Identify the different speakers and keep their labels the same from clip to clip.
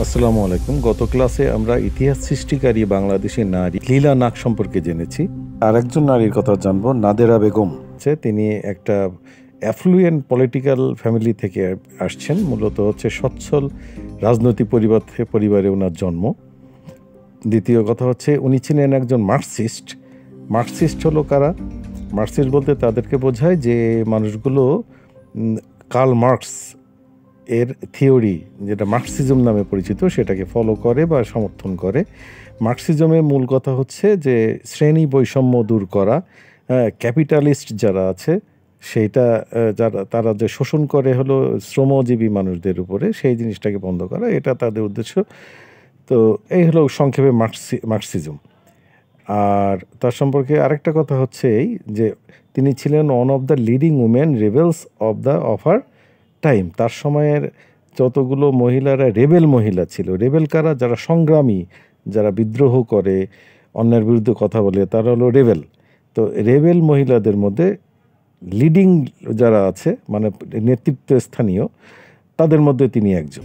Speaker 1: আসসালামু আলাইকুম। গত ক্লাসে আমরা ইতিহাস সৃষ্টিকারী বাংলাদেশী নারী লীলা নাগ সম্পর্কে জেনেছি। আর একজন নারীর কথা জানবো, নাদেরা বেগম। তিনি একটা অ্যাফ্লুয়েন্ট পলিটিক্যাল ফ্যামিলি থেকে আসছেন। মূলত হচ্ছে সচ্ছল রাজনৈতিক পরিবারে ওনার জন্ম। দ্বিতীয় কথা হচ্ছে উনি ছিলেন একজন মার্কসিস্ট। মার্কসিস্ট হলো কারা? মার্কসিস্ট বলতে তাদেরকে বোঝায় যে মানুষগুলো কার্ল মার্কস এর থিওরি, যেটা মার্কসিজম নামে পরিচিত, সেটাকে ফলো করে বা সমর্থন করে। মার্কসিজমের মূল কথা হচ্ছে যে শ্রেণী বৈষম্য দূর করা, ক্যাপিটালিস্ট যারা আছে সেইটা তারা যে শোষণ করে হলো শ্রমজীবী মানুষদের উপরে, সেই জিনিসটাকে বন্ধ করা, এটা তাদের উদ্দেশ্য। তো এই হলো সংক্ষেপে মার্কসিজম। আর তার সম্পর্কে আরেকটা কথা হচ্ছে এই যে তিনি ছিলেন one of the leading women rebels of her time. তার সময়ের যতগুলো মহিলারা রেবেল মহিলা ছিল, রেবেল কারা? যারা সংগ্রামী, যারা বিদ্রোহ করে, অন্যের বিরুদ্ধে কথা বলে, তারা হলো রেবেল। তো রেবেল মহিলাদের মধ্যে লিডিং যারা আছে, মানে নেতৃত্ব স্থানীয়, তাদের মধ্যে তিনি একজন।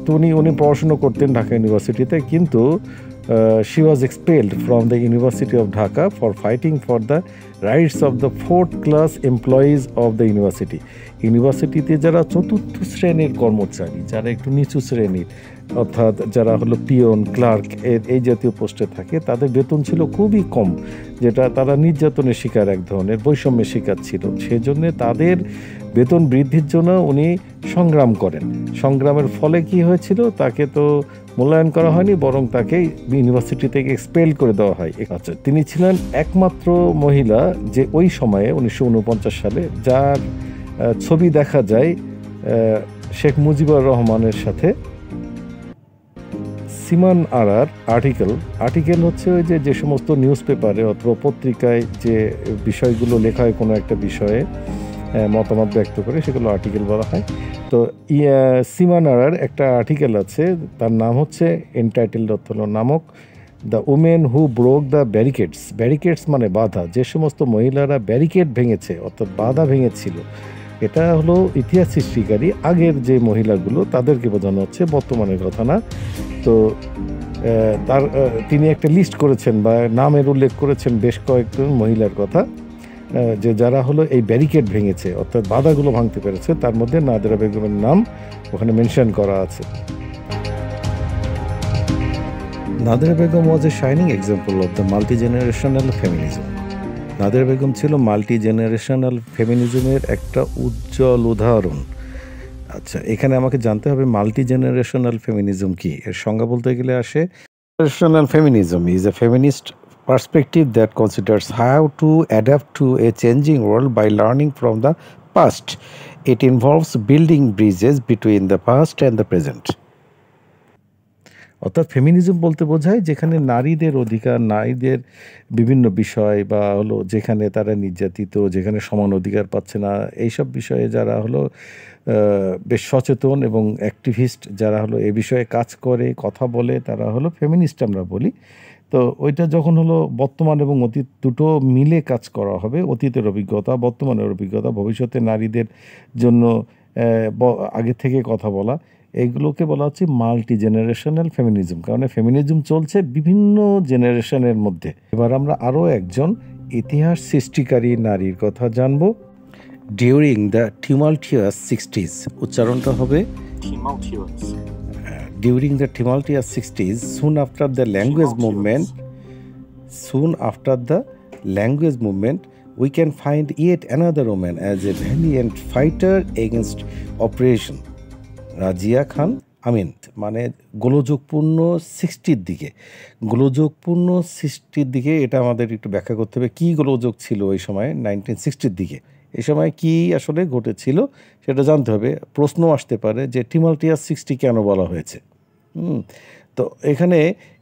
Speaker 1: তো উনি পড়াশুনো করতেন ঢাকা ইউনিভার্সিটিতে, কিন্তু she was expelled from the University of Dhaka for fighting for the rights of the fourth class employees of the university. ইউনিভার্সিটিতে যারা চতুর্থ শ্রেণীর কর্মচারী, যারা একটু নিচু শ্রেণীর, অর্থাৎ যারা হলো পিয়ন, ক্লার্ক, এই জাতীয় পোস্টে থাকে, তাদের বেতন ছিল খুবই কম, যেটা তারা নির্যাতনের শিকার, এক ধরনের বৈষম্যের শিকার ছিল। সেজন্য তাদের বেতন বৃদ্ধির জন্য উনি সংগ্রাম করেন। সংগ্রামের ফলে কি হয়েছিল? তাকে তো মূল্যায়ন করা হয়নি, বরং তাকে ইউনিভার্সিটি থেকে এক্সপেল করে দেওয়া হয়। আচ্ছা, তিনি ছিলেন একমাত্র মহিলা যে ওই সময়ে 1949 সালে যার ছবি দেখা যায় শেখ মুজিবুর রহমানের সাথে। সিমান আরার আর্টিকেল হচ্ছে ওই যে সমস্ত নিউজ পেপারে অথবা পত্রিকায় যে বিষয়গুলো লেখা হয়, কোনো একটা বিষয়ে মতামত ব্যক্ত করে, সেগুলো আর্টিকেল বলা হয়। তো সিমান আরার একটা আর্টিকেল আছে, তার নাম হচ্ছে এন্টাইটেলড হলো নামক the women who broke the barricades মানে বাধা। যে সমস্ত মহিলারা ব্যারিকেড ভেঙেছে, অর্থাৎ বাধা ভেঙেছিল, এটা হলো ইতিহাস সৃষ্টিকারী আগের যে মহিলাগুলো, তাদেরকে বোঝানো হচ্ছে, বর্তমানের কথা না। তো তিনি একটা লিস্ট করেছেন বা নামের উল্লেখ করেছেন বেশ কয়েকজন মহিলার কথা, যে যারা হলো এই ব্যারিকেড ভেঙেছে, অর্থাৎ বাধাগুলো ভাঙতে পেরেছে। তার মধ্যে নাদেরা বেগমের নাম ওখানে মেনশন করা আছে। Nadera Begum was a shining example of the multi generational feminism. Nadera Begum ছিল মাল্টি জেনারেশনাল ফেমিনিজমের একটা উজ্জ্বল উদাহরণ। আচ্ছা, এখানে আমাকে জানতে হবে মাল্টি জেনারেশনাল ফেমিনিজম কি। এর সংজ্ঞা বলতে গেলে আসে, generational feminism is a feminist perspective that considers how to adapt to a changing world by learning from the past. It involves building bridges between the past and the present. অর্থাৎ feminism বলতে বোঝায় যেখানে নারীদের অধিকার, নারীদের বিভিন্ন বিষয় বা হলো যেখানে তারা নির্যাতিত, যেখানে সমান অধিকার পাচ্ছে না, এইসব বিষয়ে যারা হলো বেশ সচেতন এবং অ্যাক্টিভিস্ট, যারা হলো এ বিষয়ে কাজ করে, কথা বলে, তারা হলো ফেমিনিস্ট আমরা বলি। তো ওইটা যখন হলো বর্তমান এবং অতীত দুটো মিলে কাজ করা হবে, অতীতের অভিজ্ঞতা, বর্তমানের অভিজ্ঞতা, ভবিষ্যতে নারীদের জন্য আগে থেকে কথা বলা, এইগুলোকে বলা হচ্ছে মাল্টি জেনারেশনাল ফেমিনিজম। কারণ ফেমিনিজম চলছে বিভিন্ন জেনারেশনের মধ্যে। এবার আমরা আরও একজন ইতিহাস সৃষ্টিকারী নারীর কথা জানবো। ডিউরিং দ্য টিমালটিয়াস 60s, উচ্চারণটা হবে during the tumultuous 60s, soon after the language movement, we can find yet another woman as a valiant fighter against oppression, Razia খান আমিন। মানে গোলযোগপূর্ণ 60-র দিকে, এটা আমাদের একটু ব্যাখ্যা করতে হবে কি গোলযোগ ছিল ওই সময় 1960-র দিকে। এই সময় কি আসলে ঘটেছিল সেটা জানতে হবে। প্রশ্ন আসতে পারে যে টিমালটিয়াস 60 কেন বলা হয়েছে। তো এখানে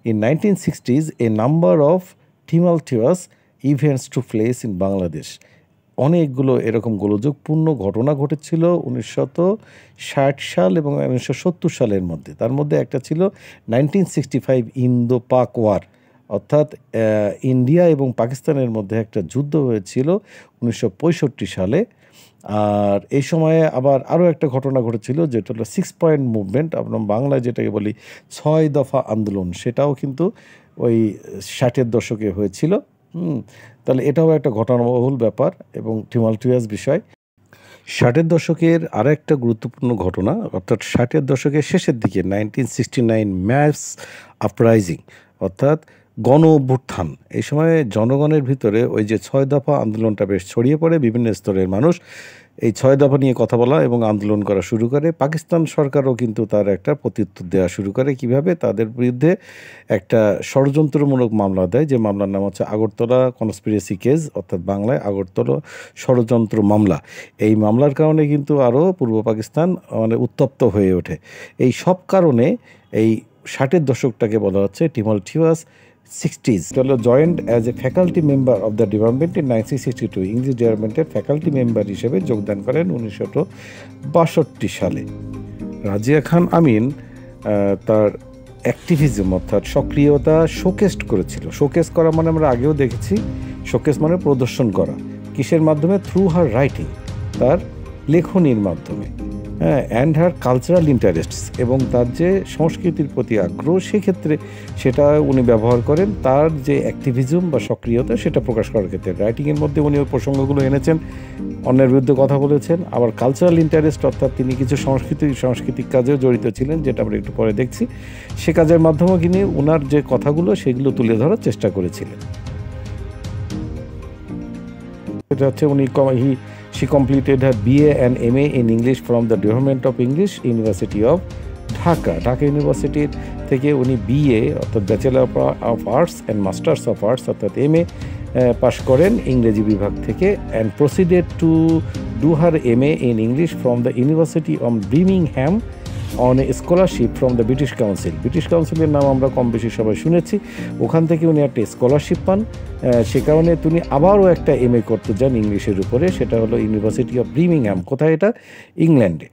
Speaker 1: in 1960s a number of tumultuous events to place in Bangladesh. অনেকগুলো এরকম গোলযোগপূর্ণ ঘটনা ঘটেছিল 1960 সাল এবং 1970 সালের মধ্যে। তার মধ্যে একটা ছিল 1965 ইন্দো পাক ওয়ার, অর্থাৎ ইন্ডিয়া এবং পাকিস্তানের মধ্যে একটা যুদ্ধ হয়েছিল 1965 সালে। আর এই সময়ে আবার আরও একটা ঘটনা ঘটেছিল, যেটা হলো 6 পয়েন্ট মুভমেন্ট, আমরা বাংলায় যেটাকে বলি 6 দফা আন্দোলন, সেটাও কিন্তু ওই 60-এর দশকে হয়েছিল। তাহলে এটাও একটা ঘটনাবহুল ব্যাপার এবং টিমালটুয়াস বিষয়। 60-এর দশকের আরও একটা গুরুত্বপূর্ণ ঘটনা, অর্থাৎ 60-এর দশকের শেষের দিকে 1969 ম্যাস আপরাইজিং, অর্থাৎ গণ অভ্যুত্থান। এই সময় জনগণের ভিতরে ওই যে 6 দফা আন্দোলনটা বেশ ছড়িয়ে পড়ে, বিভিন্ন স্তরের মানুষ এই 6 দফা নিয়ে কথা বলা এবং আন্দোলন করা শুরু করে। পাকিস্তান সরকারও কিন্তু তার একটা প্রত্যুত্তর দেওয়া শুরু করে। কিভাবে? তাদের বিরুদ্ধে একটা ষড়যন্ত্রমূলক মামলা দেয়, যে মামলার নাম হচ্ছে আগরতলা কনস্পিরেসি কেস, অর্থাৎ বাংলায় আগরতলা ষড়যন্ত্র মামলা। এই মামলার কারণে কিন্তু আরও পূর্ব পাকিস্তান মানে উত্তপ্ত হয়ে ওঠে। এই সব কারণে এই 60-এর দশকটাকে বলা হচ্ছে টিমালটিউয়াস 60s। Joint as a faculty member of the department in 1962, English ডিপার্টমেন্টের ফ্যাকাল্টি মেম্বার হিসেবে যোগদান করেন 1962 সালে। রাজিয়া খান আমিন তার অ্যাক্টিভিজম অর্থাৎ সক্রিয়তা শোকেস করেছিল। শোকেস করা মানে আমরা আগেও দেখেছি, শোকেস মানে প্রদর্শন করা। কিসের মাধ্যমে? থ্রু হার রাইটিং, তার লেখনীর মাধ্যমে, অ্যান্ড হার কালচারাল ইন্টারেস্টস, এবং তার যে সংস্কৃতির প্রতি আগ্রহ, সেক্ষেত্রে সেটা উনি ব্যবহার করেন তার যে অ্যাক্টিভিজম বা সক্রিয়তা সেটা প্রকাশ করার ক্ষেত্রে। রাইটিংয়ের মধ্যে উনি ওই প্রসঙ্গগুলো এনেছেন, অন্যের বিরুদ্ধে কথা বলেছেন। আবার কালচারাল ইন্টারেস্ট অর্থাৎ তিনি কিছু সাংস্কৃতিক কাজেও জড়িত ছিলেন, যেটা আমরা একটু পরে দেখছি। সে কাজের মাধ্যমে তিনি ওনার যে কথাগুলো সেগুলো তুলে ধরার চেষ্টা করেছিলেন। এটা হচ্ছে উনি She completed her BA and MA in English from the Department of English, University of Dhaka. Dhaka ইউনিভার্সিটির থেকে উনি BA অর্থাৎ bachelor of arts and masters of arts অর্থাৎ MA পাশ করেন ইংরেজি বিভাগ থেকে, and proceeded to do her MA in English from the University of Birmingham on a scholarship from the British council. British কাউন্সিলের নাম আমরা কম বেশি সবাই শুনেছি। ওখান থেকে উনি একটা স্কলারশিপ পান, সে কারণে তিনি আবারও একটা MA করতে যান ইংলিশের উপরে, সেটা হলো ইউনিভার্সিটি অফ ব্রিমিংহ্যাম। কোথায় এটা? ইংল্যান্ডে।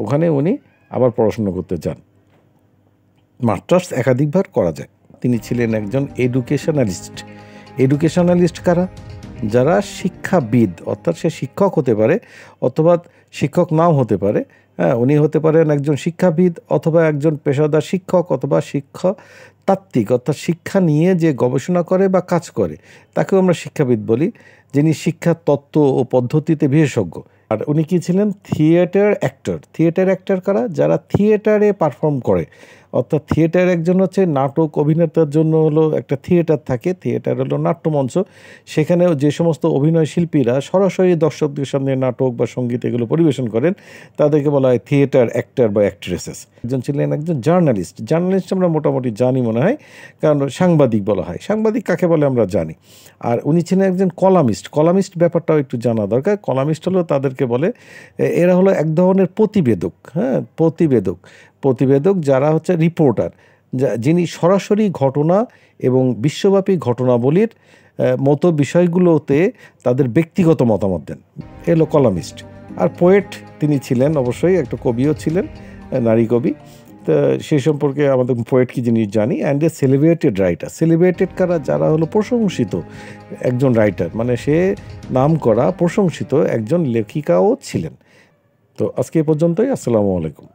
Speaker 1: ওখানে উনি আবার পড়াশোনা করতে যান। মাস্টার্স একাধিকবার করা যায়। তিনি ছিলেন একজন এডুকেশনালিস্ট। এডুকেশনালিস্ট কারা? যারা শিক্ষাবিদ, অর্থাৎ সে শিক্ষক হতে পারে অথবা শিক্ষক নাও হতে পারে। উনি হতে পারেন একজন শিক্ষাবিদ অথবা একজন পেশাদার শিক্ষক অথবা শিক্ষাতাত্ত্বিক, অর্থাৎ শিক্ষা নিয়ে যে গবেষণা করে বা কাজ করে তাকেও আমরা শিক্ষাবিদ বলি, যিনি শিক্ষা তত্ত্ব ও পদ্ধতিতে বিশেষজ্ঞ। আর উনি কি ছিলেন? Theatre actor. থিয়েটার অ্যাক্টর কারা? যারা থিয়েটারে পারফর্ম করে, অর্থাৎ থিয়েটার একজন হচ্ছে নাটক অভিনেতার জন্য হলো একটা থিয়েটার থাকে, থিয়েটার হলো নাট্যমঞ্চ। সেখানেও যে সমস্ত অভিনয় শিল্পীরা সরাসরি দর্শকদের সামনে নাটক বা সঙ্গীত এগুলো পরিবেশন করেন তাদেরকে বলা হয় থিয়েটার অ্যাক্টর বা অ্যাক্ট্রেসেস। একজন ছিলেন একজন জার্নালিস্ট। জার্নালিস্ট আমরা মোটামুটি জানি মনে হয়, কারণ সাংবাদিক বলা হয়। সাংবাদিক কাকে বলে আমরা জানি। আর উনি ছিলেন একজন কলামিস্ট। কলামিস্ট ব্যাপারটাও একটু জানা দরকার। কলামিস্ট হলো তাদেরকে বলে, এরা হলো এক ধরনের প্রতিবেদক। প্রতিবেদক যারা হচ্ছে রিপোর্টার, যিনি সরাসরি ঘটনা এবং বিশ্বব্যাপী ঘটনাবলীর মতো বিষয়গুলোতে তাদের ব্যক্তিগত মতামত দেন, এলো কলামিস্ট। আর পোয়েট তিনি ছিলেন, অবশ্যই একটা কবিও ছিলেন, নারী কবি। তো সেই সম্পর্কে আমাদের পোয়েট কি জিনিস জানি। And a celebrated writer. Celebrated কারা? যারা হলো প্রশংসিত একজন রাইটার, মানে সে নাম করা প্রশংসিত একজন লেখিকাও ছিলেন। তো আজকে এ পর্যন্তই। আসসালামু আলাইকুম।